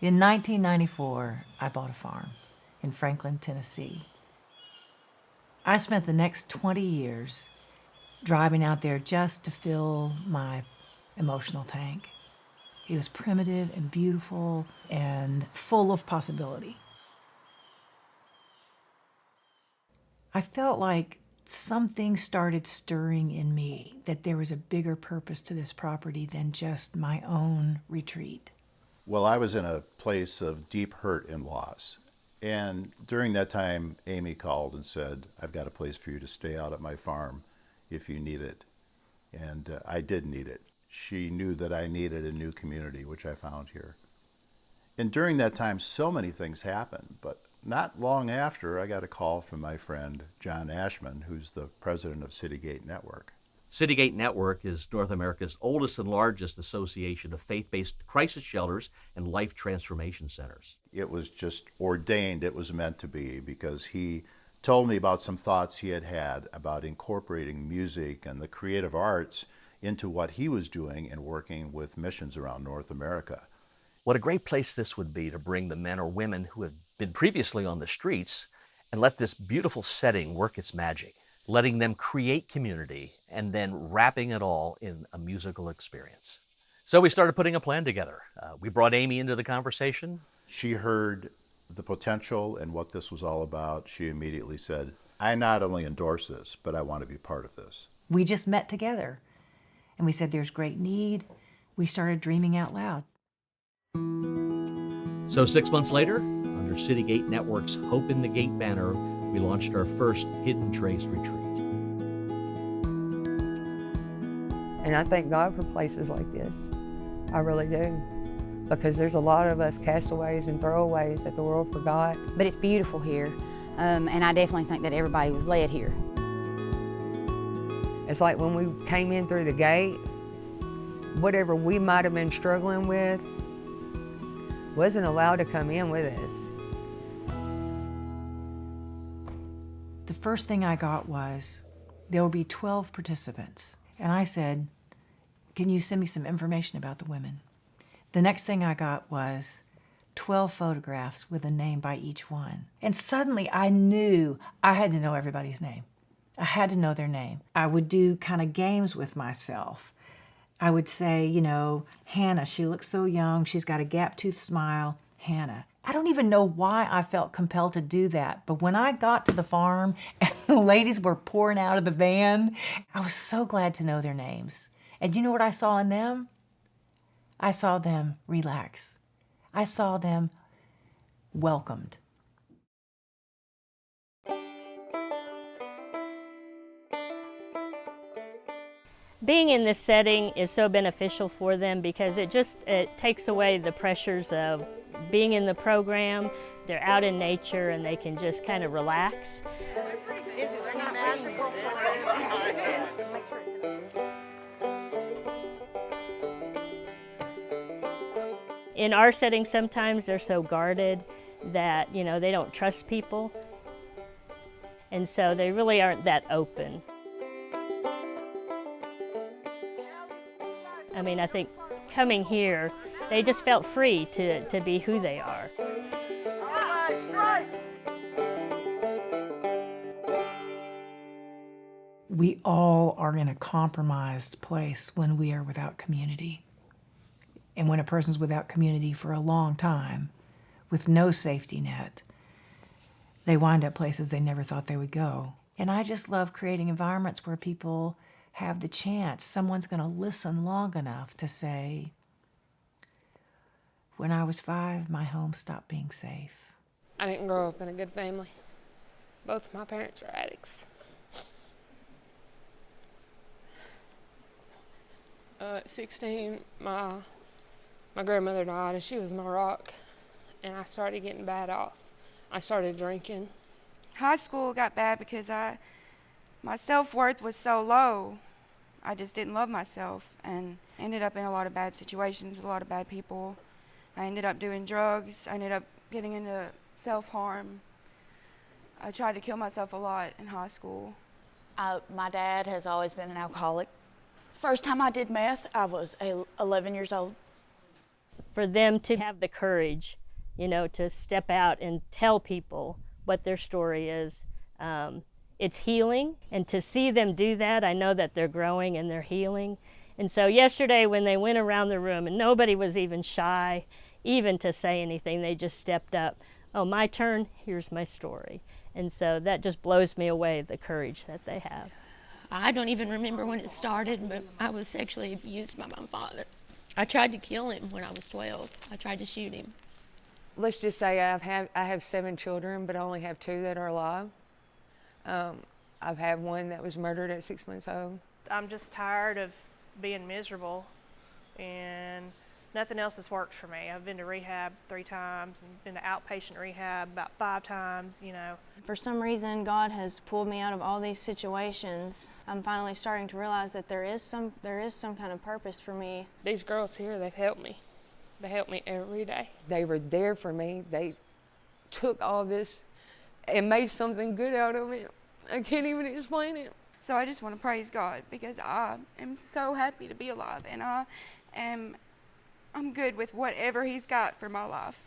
In 1994, I bought a farm in Franklin, Tennessee. I spent the next 20 years driving out there just to fill my emotional tank. It was primitive and beautiful and full of possibility. I felt like something started stirring in me, that there was a bigger purpose to this property than just my own retreat. Well, I was in a place of deep hurt and loss. And during that time, Amy called and said, I've got a place for you to stay out at my farm if you need it. And I did need it. She knew that I needed a new community, which I found here. And during that time, so many things happened. But not long after, I got a call from my friend, John Ashman, who's the president of CITYGATE Network. CITYGATE Network is North America's oldest and largest association of faith-based crisis shelters and life transformation centers. It was just ordained, it was meant to be, because he told me about some thoughts he had had about incorporating music and the creative arts into what he was doing and working with missions around North America. What a great place this would be to bring the men or women who have been previously on the streets and let this beautiful setting work its magic, letting them create community and then wrapping it all in a musical experience. So we started putting a plan together. We brought Amy into the conversation. She heard the potential and what this was all about. She immediately said, I not only endorse this, but I want to be part of this. We just met together and we said, there's great need. We started dreaming out loud. So 6 months later, under CITYGATE Network's Hope in the Gate banner, we launched our first Hidden Trace retreat. And I thank God for places like this. I really do. Because there's a lot of us castaways and throwaways that the world forgot. But it's beautiful here, and I definitely think that everybody was led here. It's like when we came in through the gate, whatever we might have been struggling with wasn't allowed to come in with us. The first thing I got was, there will be 12 participants. And I said, can you send me some information about the women? The next thing I got was 12 photographs with a name by each one. And suddenly I knew I had to know everybody's name. I had to know their name. I would do kind of games with myself. I would say, you know, Hannah, she looks so young, she's got a gap-toothed smile, Hannah. I don't even know why I felt compelled to do that, but when I got to the farm and the ladies were pouring out of the van, I was so glad to know their names. And you know what I saw in them? I saw them relax. I saw them welcomed. Being in this setting is so beneficial for them because it takes away the pressures of being in the program. They're out in nature and they can just kind of relax. In our setting, sometimes they're so guarded that, you know, they don't trust people. And so they really aren't that open. I mean, I think coming here, they just felt free to be who they are. We all are in a compromised place when we are without community. And when a person's without community for a long time, with no safety net, they wind up places they never thought they would go. And I just love creating environments where people have the chance, someone's going to listen long enough to say, when I was 5, my home stopped being safe. I didn't grow up in a good family. Both of my parents are addicts. At 16, my grandmother died and she was my rock, and I started getting bad off. I started drinking. High school got bad because my self-worth was so low. I just didn't love myself and ended up in a lot of bad situations with a lot of bad people. I ended up doing drugs. I ended up getting into self-harm. I tried to kill myself a lot in high school. My dad has always been an alcoholic. First time I did meth, I was 11 years old. for them to have the courage, you know, to step out and tell people what their story is. It's healing, and to see them do that, I know that they're growing and they're healing. And so yesterday when they went around the room and nobody was even shy even to say anything, they just stepped up. Oh, my turn, here's my story. And so that just blows me away, the courage that they have. I don't even remember when it started, but I was sexually abused by my father. I tried to kill him when I was 12. I tried to shoot him. Let's just say I have 7 children, but I only have 2 that are alive. I've had one that was murdered at 6 months old. I'm just tired of being miserable, and nothing else has worked for me. I've been to rehab 3 times and been to outpatient rehab about 5 times, you know. For some reason, God has pulled me out of all these situations. I'm finally starting to realize that there is some kind of purpose for me. These girls here, they've helped me. They help me every day. They were there for me. They took all this and made something good out of it. I can't even explain it. So I just want to praise God because I am so happy to be alive, and I'm good with whatever He's got for my life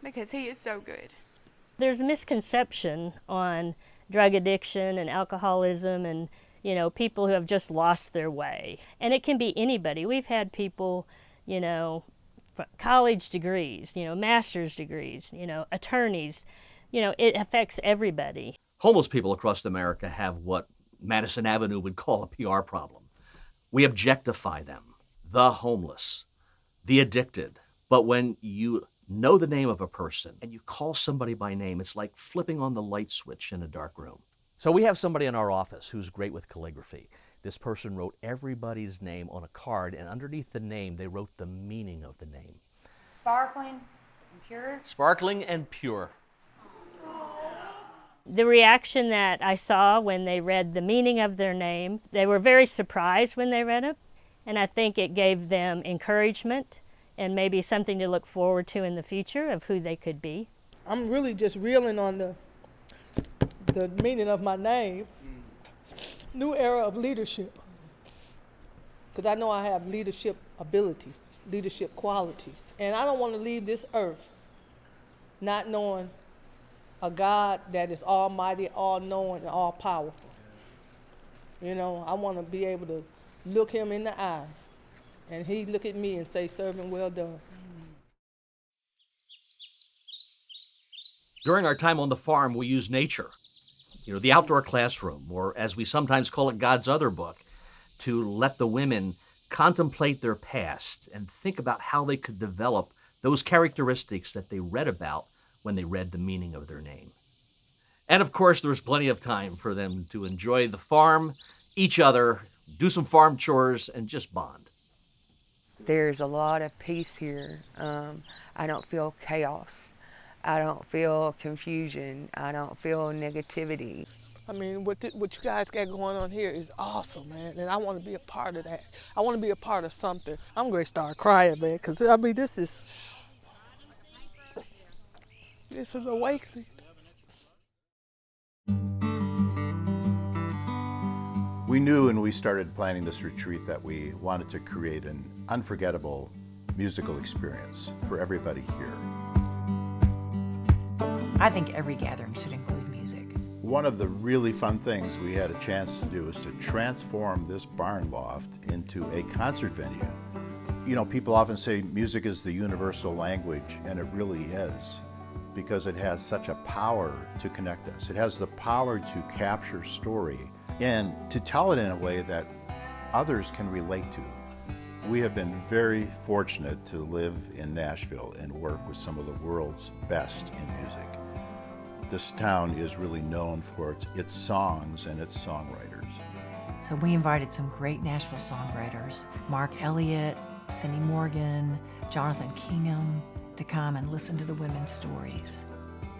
because He is so good. There's a misconception on drug addiction and alcoholism and, you know, people who have just lost their way. And it can be anybody. We've had people, you know, college degrees, you know, master's degrees, you know, attorneys. You know, it affects everybody. Homeless people across America have what Madison Avenue would call a PR problem. We objectify them, the homeless, the addicted. But when you know the name of a person and you call somebody by name, it's like flipping on the light switch in a dark room. So we have somebody in our office who's great with calligraphy. This person wrote everybody's name on a card, and underneath the name, they wrote the meaning of the name. Sparkling and pure. Sparkling and pure. The reaction that I saw when they read the meaning of their name, they were very surprised when they read it, and I think it gave them encouragement and maybe something to look forward to in the future of who they could be. I'm really just reeling on the meaning of my name. New era of leadership. Because I know I have leadership ability, leadership qualities. And I don't want to leave this earth not knowing a God that is almighty, all-knowing, and all-powerful. You know, I want to be able to look Him in the eye, and He look at me and say, servant, well done. During our time on the farm, we use nature, you know, the outdoor classroom, or as we sometimes call it, God's other book, to let the women contemplate their past and think about how they could develop those characteristics that they read about when they read the meaning of their name. And of course, there was plenty of time for them to enjoy the farm, each other, do some farm chores, and just bond. There's a lot of peace here. I don't feel chaos. I don't feel confusion. I don't feel negativity. I mean, what you guys got going on here is awesome, man, and I want to be a part of that. I want to be a part of something. I'm going to start crying, man, because, I mean, this is an awakening. We knew when we started planning this retreat that we wanted to create an unforgettable musical experience for everybody here. I think every gathering should include music. One of the really fun things we had a chance to do is to transform this barn loft into a concert venue. You know, people often say music is the universal language, and it really is, because it has such a power to connect us. It has the power to capture story and to tell it in a way that others can relate to. We have been very fortunate to live in Nashville and work with some of the world's best in music. This town is really known for its songs and its songwriters. So we invited some great Nashville songwriters, Mark Elliott, Cindy Morgan, Jonathan Kingham, to come and listen to the women's stories.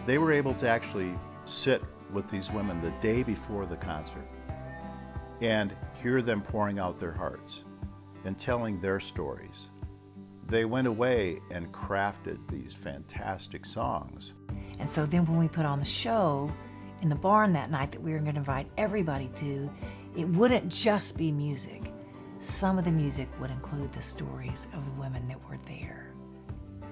They were able to actually sit with these women the day before the concert and hear them pouring out their hearts and telling their stories. They went away and crafted these fantastic songs. And so then when we put on the show in the barn that night that we were going to invite everybody to, it wouldn't just be music. Some of the music would include the stories of the women that were there.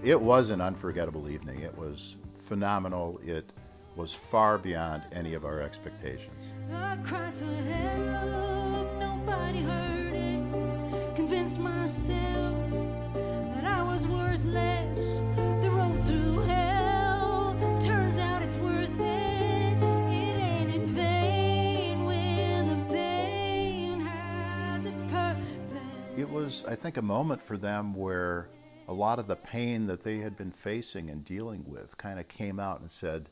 It was an unforgettable evening. It was phenomenal. It was far beyond any of our expectations. I cried for help, nobody heard it. Convinced myself that I was worthless. The road through hell turns out it's worth it. It ain't in vain when the pain has a purpose. It was, I think, a moment for them where a lot of the pain that they had been facing and dealing with kind of came out and said,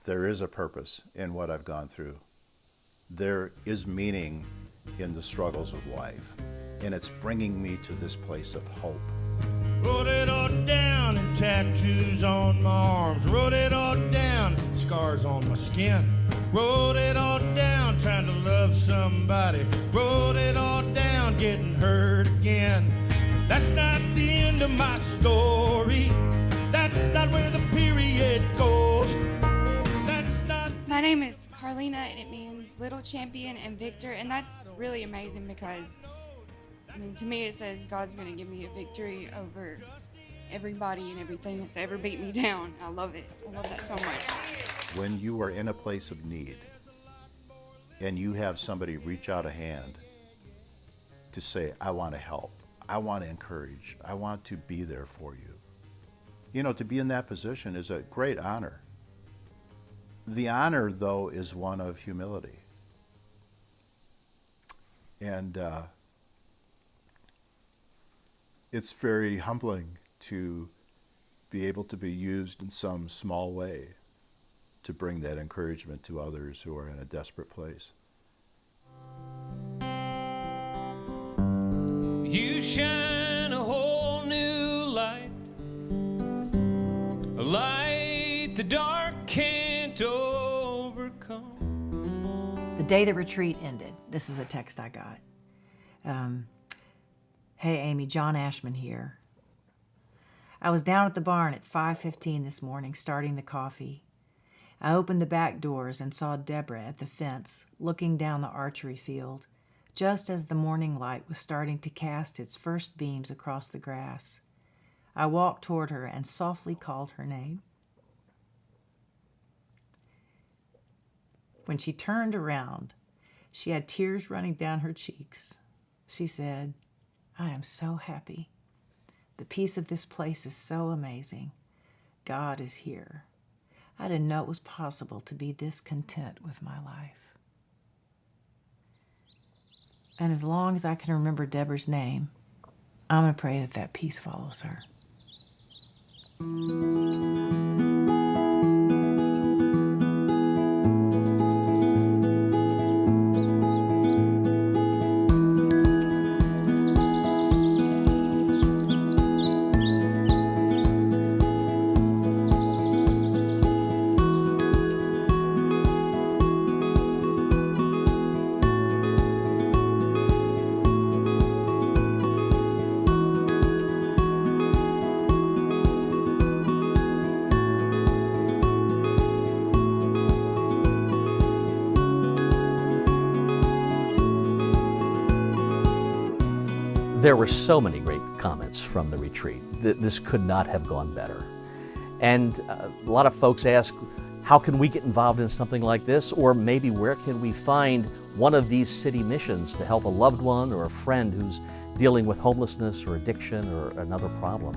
there is a purpose in what I've gone through. There is meaning in the struggles of life, and it's bringing me to this place of hope. Wrote it all down in tattoos on my arms. Wrote it all down, scars on my skin. Wrote it all down, trying to love somebody. Wrote it all down, getting hurt again. That's not the end of my story. That's not where the period goes. That's not. My name is Carlina, and it means little champion and victor, and that's really amazing because, I mean, to me it says God's going to give me a victory over everybody and everything that's ever beat me down. I love it. I love that so much. When you are in a place of need and you have somebody reach out a hand to say, I want to help, I want to encourage, I want to be there for you. You know, to be in that position is a great honor. The honor, though, is one of humility. And it's very humbling to be able to be used in some small way to bring that encouragement to others who are in a desperate place. You shine a whole new light, a light the dark can't overcome. The day the retreat ended, this is a text I got. Hey Amy, John Ashman here. I was down at the barn at 5:15 this morning starting the coffee. I opened the back doors and saw Deborah at the fence looking down the archery field just as the morning light was starting to cast its first beams across the grass. I walked toward her and softly called her name. When she turned around, she had tears running down her cheeks. She said, I am so happy. The peace of this place is so amazing. God is here. I didn't know it was possible to be this content with my life. And as long as I can remember Deborah's name, I'm going to pray that that peace follows her. There were so many great comments from the retreat. This could not have gone better. And a lot of folks ask, how can we get involved in something like this? Or maybe where can we find one of these city missions to help a loved one or a friend who's dealing with homelessness or addiction or another problem?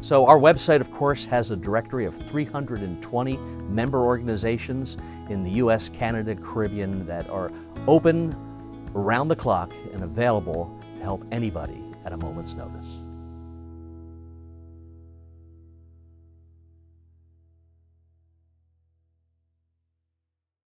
So our website, of course, has a directory of 320 member organizations in the US, Canada, Caribbean that are open around the clock and available to help anybody at a moment's notice.